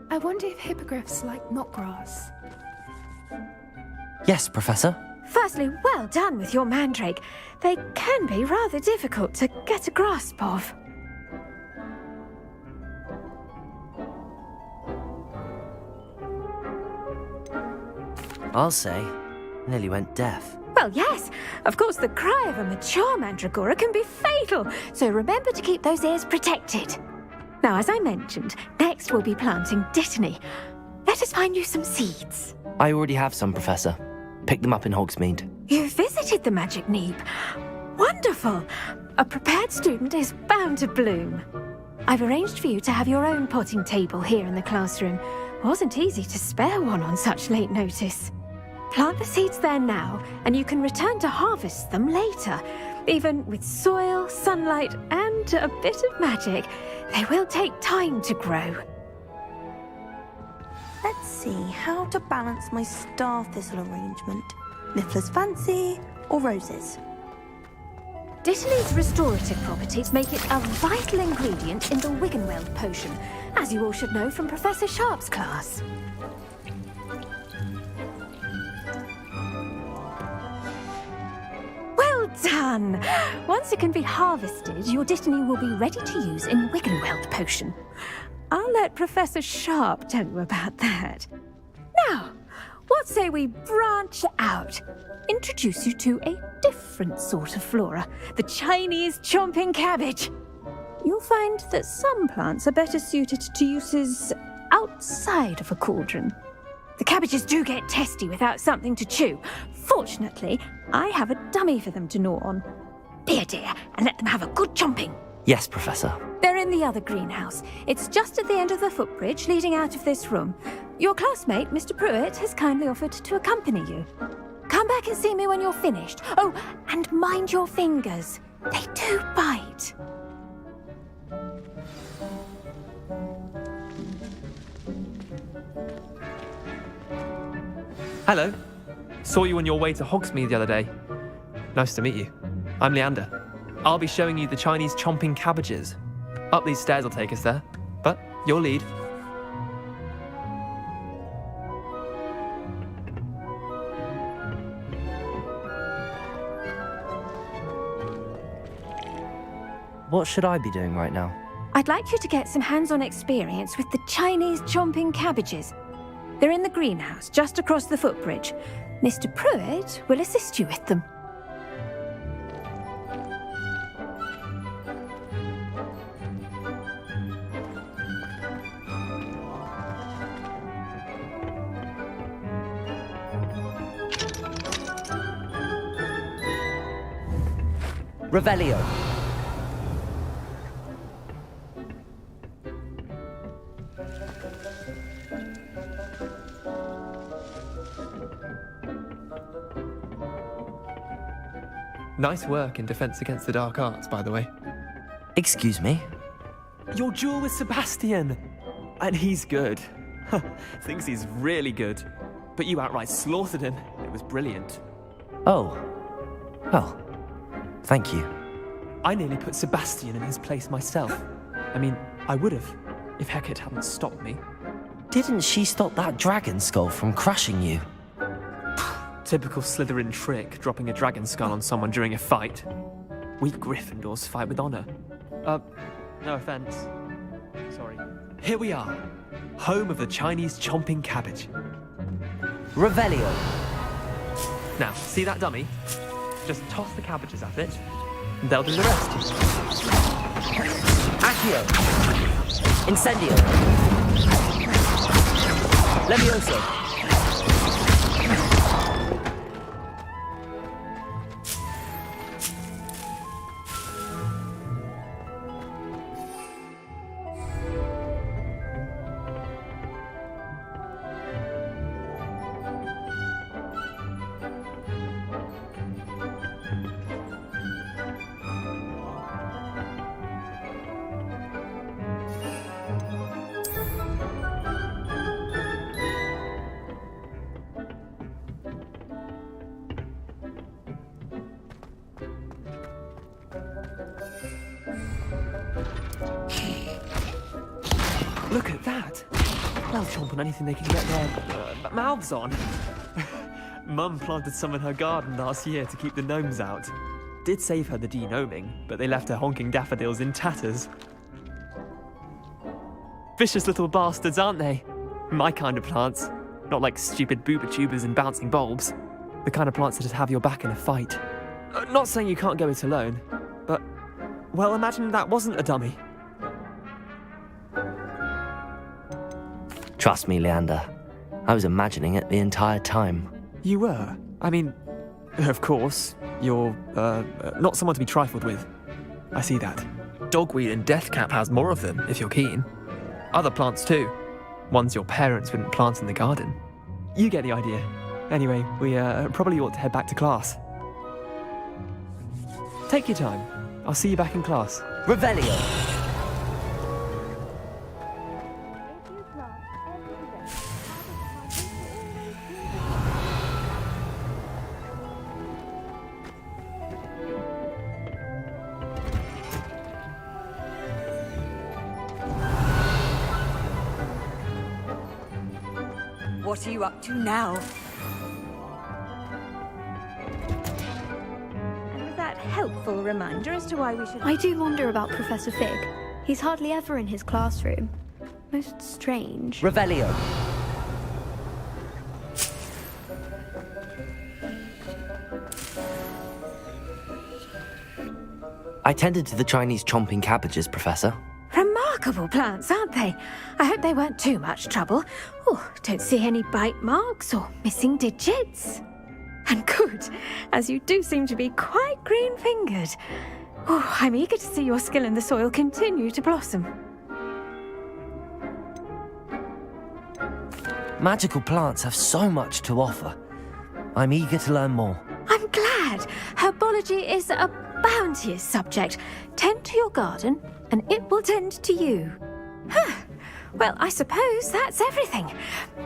I wonder if hippogriffs like knotgrass. Yes, Professor. Firstly, well done with your mandrake. They can be rather difficult to get a grasp of. I'll say, nearly went deaf. Well, yes. Of course, the cry of a mature mandragora can be fatal, so remember to keep those ears protected. Now, as I mentioned, next we'll be planting dittany. Let us find you some seeds. I already have some, Professor. Picked them up in Hogsmeade. You visited the Magic Neep. Wonderful. A prepared student is bound to bloom. I've arranged for you to have your own potting table here in the classroom. Wasn't easy to spare one on such late notice. Plant the seeds there now, and you can return to harvest them later. Even with soil, sunlight, and a bit of magic, they will take time to grow. Let's see how to balance my star thistle arrangement. Niffler's fancy or roses? Dittany's restorative properties make it a vital ingredient in the Wiggenweld potion, as you all should know from Professor Sharp's class. Well done! Once it can be harvested, your Dittany will be ready to use in Wiggenweld potion. I'll let Professor Sharp tell you about that. Now, what say we branch out? Introduce you to a different sort of flora, the Chinese chomping cabbage. You'll find that some plants are better suited to uses outside of a cauldron. The cabbages do get testy without something to chew. Fortunately, I have a dummy for them to gnaw on. Be a dear and let them have a good chomping. Yes, Professor. They're in the other greenhouse. It's just at the end of the footbridge leading out of this room. Your classmate, Mr. Pruitt, has kindly offered to accompany you. Come back and see me when you're finished. Oh, and mind your fingers. They do bite. Hello. Saw you on your way to Hogsmeade the other day. Nice to meet you. I'm Leander. I'll be showing you the Chinese chomping cabbages. Up these stairs will take us there, but your lead. What should I be doing right now? I'd like you to get some hands-on experience with the Chinese chomping cabbages. They're in the greenhouse, just across the footbridge. Mr. Pruitt will assist you with them. Revelio. Nice work in Defense Against the Dark Arts, by the way. Excuse me? Your duel with Sebastian! And he's good. Thinks he's really good. But you outright slaughtered him. It was brilliant. Oh. Well, thank you. I nearly put Sebastian in his place myself. I mean, I would have, if Hecate hadn't stopped me. Didn't she stop that dragon skull from crushing you? Typical Slytherin trick, dropping a dragon skull on someone during a fight. We Gryffindors fight with honor. No offense. Sorry. Here we are, home of the Chinese chomping cabbage. Revelio. Now, see that dummy? Just toss the cabbages at it, and they'll do the rest. Accio. Incendio. Levioso. Look at that. They'll chomp on anything they can get their mouths on. Mum planted some in her garden last year to keep the gnomes out. Did save her the de-gnoming, but they left her honking daffodils in tatters. Vicious little bastards, aren't they? My kind of plants. Not like stupid booba tubers and bouncing bulbs. The kind of plants that just have your back in a fight. Not saying you can't go it alone, but, well, imagine that wasn't a dummy. Trust me, Leander. I was imagining it the entire time. You were? I mean, of course, you're, not someone to be trifled with. I see that. Dogweed and deathcap has more of them, if you're keen. Other plants too. Ones your parents wouldn't plant in the garden. You get the idea. Anyway, we probably ought to head back to class. Take your time. I'll see you back in class. Revelio! What are you up to now? And was that helpful reminder as to why we should... I do wonder about Professor Fig. He's hardly ever in his classroom. Most strange. Revelio! I tended to the Chinese chomping cabbages, Professor. Remarkable plants, aren't they? I hope they weren't too much trouble. Oh, don't see any bite marks or missing digits. And good, as you do seem to be quite green-fingered. Oh, I'm eager to see your skill in the soil continue to blossom. Magical plants have so much to offer. I'm eager to learn more. I'm glad. Herbology is a bounteous subject. Tend to your garden, and it will tend to you. Huh. Well, I suppose that's everything.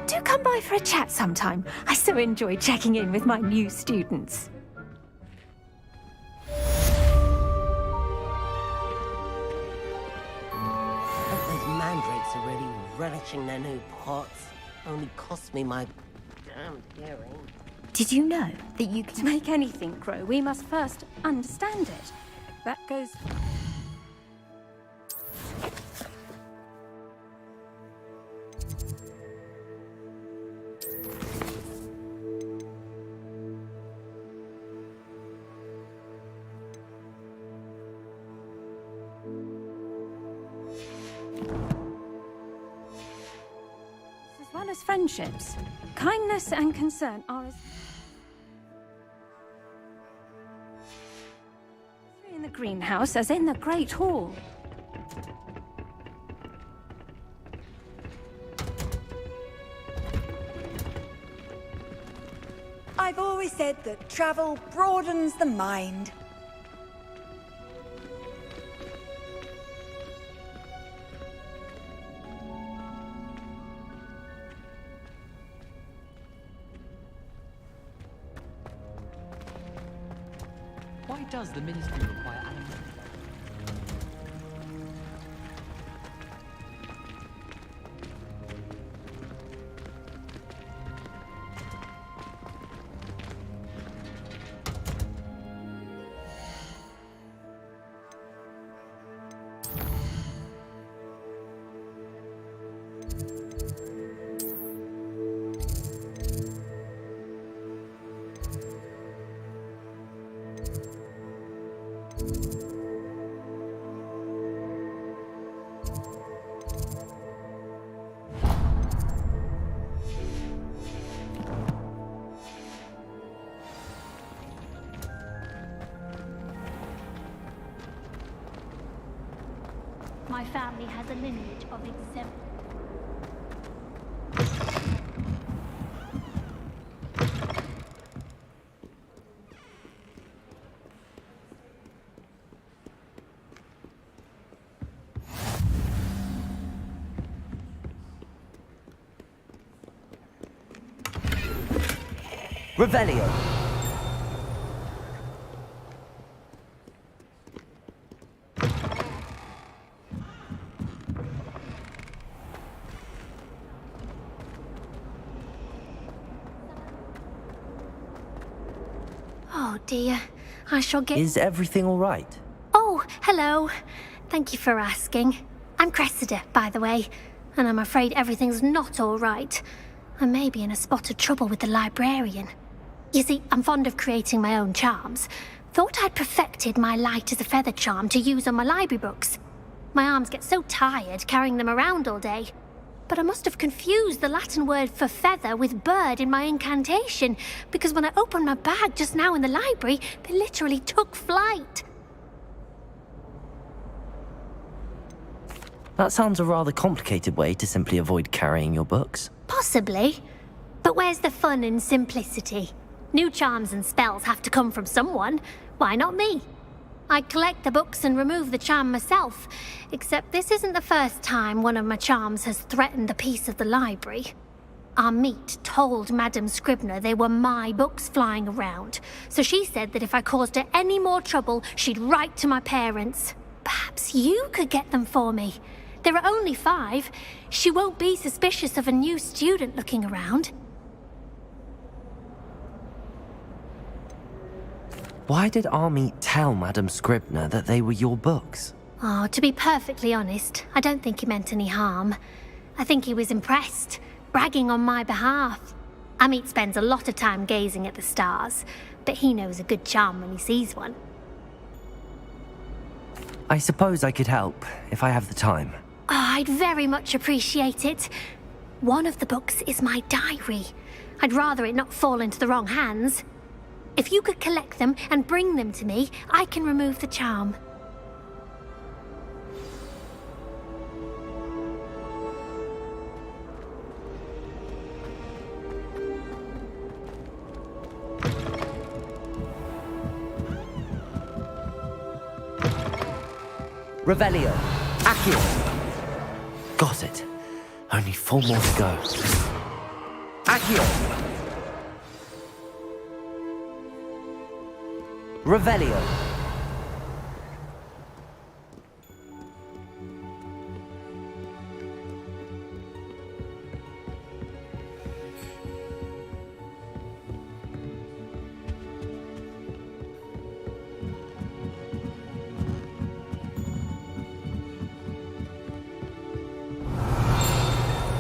Do come by for a chat sometime. I so enjoy checking in with my new students. Those mandrakes are really relishing their new pots. Only cost me my damned hearing. Did you know that you can make anything grow? We must first understand it. That goes... As well as friendships, kindness and concern are as... in the greenhouse as in the Great Hall. I've always said that travel broadens the mind. Why does the Ministry require animals? My family has a lineage of exempt. Revelio! Oh dear. I shall get... Is everything all right? Oh, hello. Thank you for asking. I'm Cressida, by the way, and I'm afraid everything's not all right. I may be in a spot of trouble with the librarian. You see, I'm fond of creating my own charms. Thought I'd perfected my light as a feather charm to use on my library books. My arms get so tired carrying them around all day. But I must have confused the Latin word for feather with bird in my incantation, because when I opened my bag just now in the library, they literally took flight. That sounds a rather complicated way to simply avoid carrying your books. Possibly. But where's the fun in simplicity? New charms and spells have to come from someone. Why not me? I collect the books and remove the charm myself, except this isn't the first time one of my charms has threatened the peace of the library. Our meet told Madame Scribner they were my books flying around, so she said that if I caused her any more trouble, she'd write to my parents. Perhaps you could get them for me. There are only 5. She won't be suspicious of a new student looking around. Why did Army tell Madame Scribner that they were your books? Oh, to be perfectly honest, I don't think he meant any harm. I think he was impressed, bragging on my behalf. Amit spends a lot of time gazing at the stars, but he knows a good charm when he sees one. I suppose I could help, if I have the time. Oh, I'd very much appreciate it. One of the books is my diary. I'd rather it not fall into the wrong hands. If you could collect them and bring them to me, I can remove the charm. Revelio. Accio. Got it. Only 4 more to go. Accio. Revelio.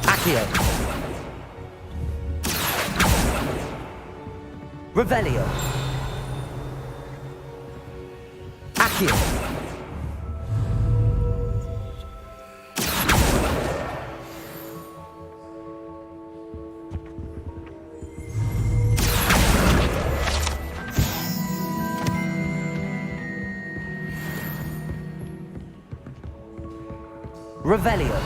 Accio. Revelio. Accio. Revelio.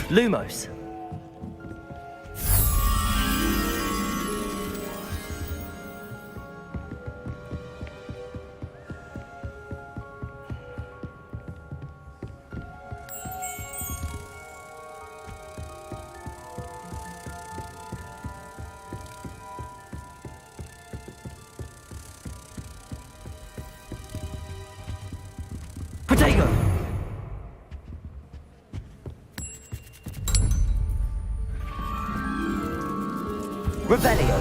Lumos. Potato. Revelio.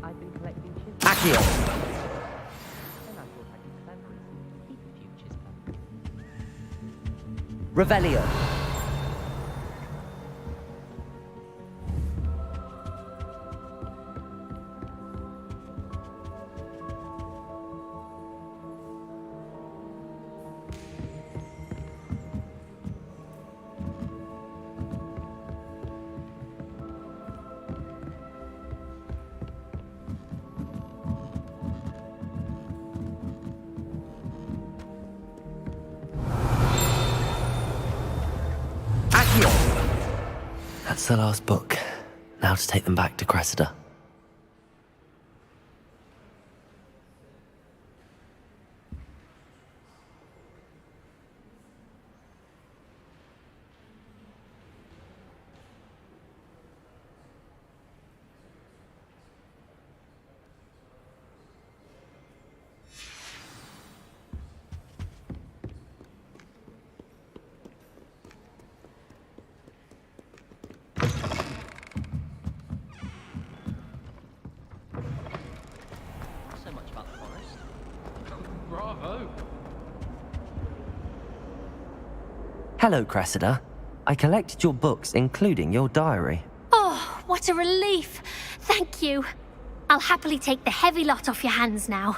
I've been collecting chisels. Accio. Then I thought I'd be clever and keep a few chisels. Revelio. That's the last book. Now to take them back to Cressida. Hello, Cressida. I collected your books, including your diary. Oh, what a relief. Thank you. I'll happily take the heavy lot off your hands now.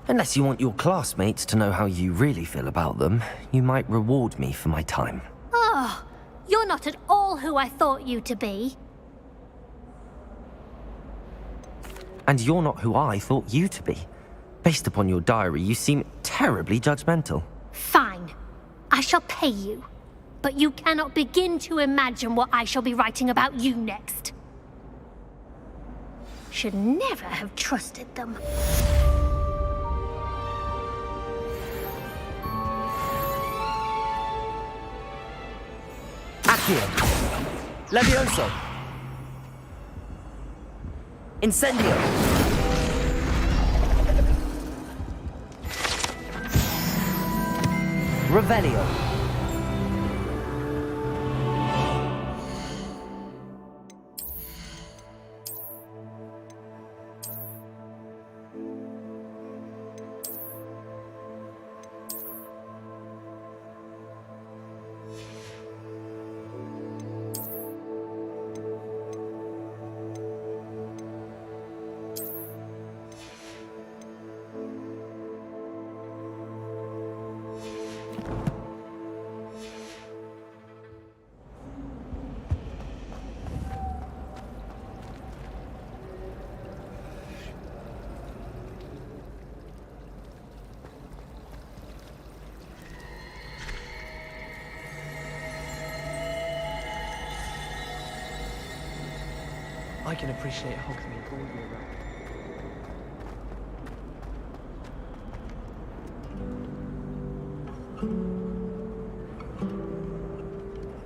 Unless you want your classmates to know how you really feel about them, you might reward me for my time. Oh, you're not at all who I thought you to be. And you're not who I thought you to be. Based upon your diary, you seem terribly judgmental. Fine. I shall pay you. But you cannot begin to imagine what I shall be writing about you next. Should never have trusted them. Accio! Levioso! Incendio! Revelio! I can appreciate Hogsmeade all year round.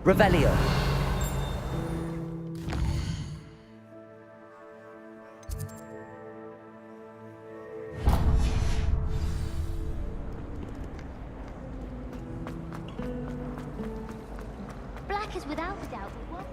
Revelio! Black is without a doubt. What?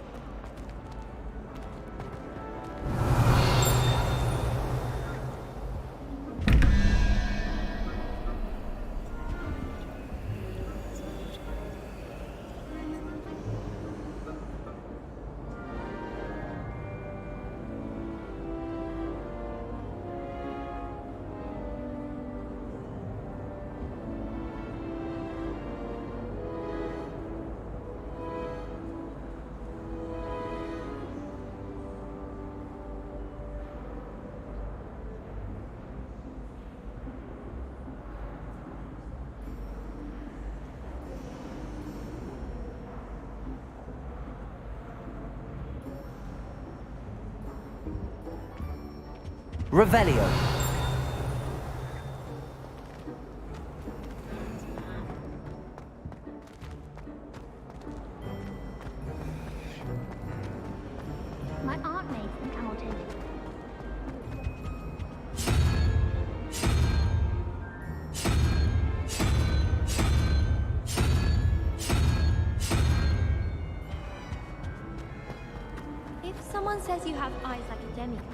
Revelio! My aunt made some camel. If someone says you have eyes like a demigod,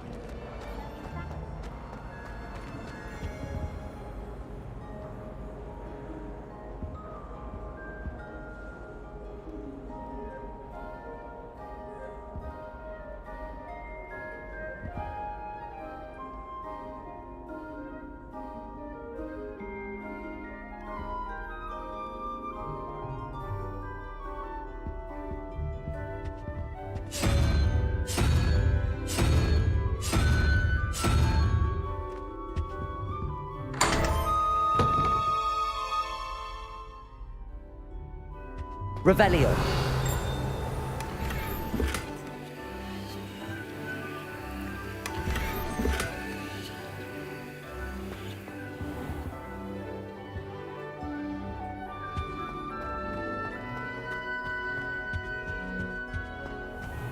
Revelio!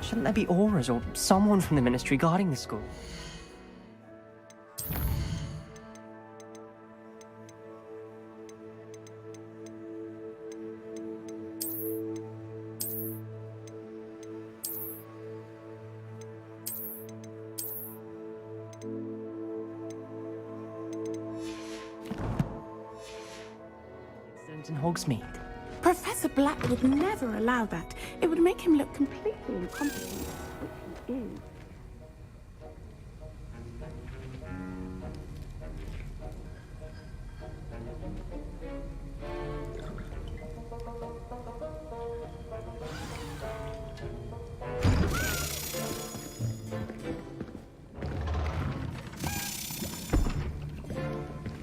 Shouldn't there be auras or someone from the Ministry guarding the school? potions in Hogsmeade. Professor Black would never allow that. It would make him look completely incompetent, which he is.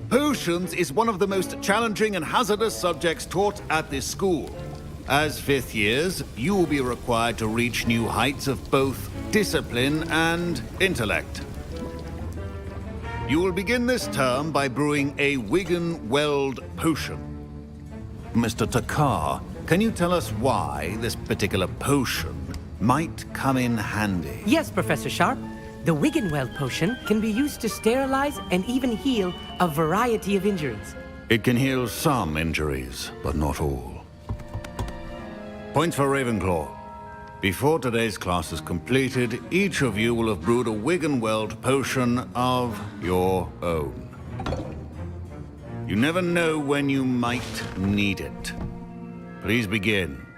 Potions is one of the most challenging and hazardous subjects taught at this school. As fifth years, you will be required to reach new heights of both discipline and intellect. You will begin this term by brewing a Wiggenweld potion. Mr. Takar, can you tell us why this particular potion might come in handy? Yes, Professor Sharp. The Wiggenweld potion can be used to sterilize and even heal a variety of injuries. It can heal some injuries, but not all. Points for Ravenclaw. Before today's class is completed, each of you will have brewed a Wiggenweld potion of your own. You never know when you might need it. Please begin.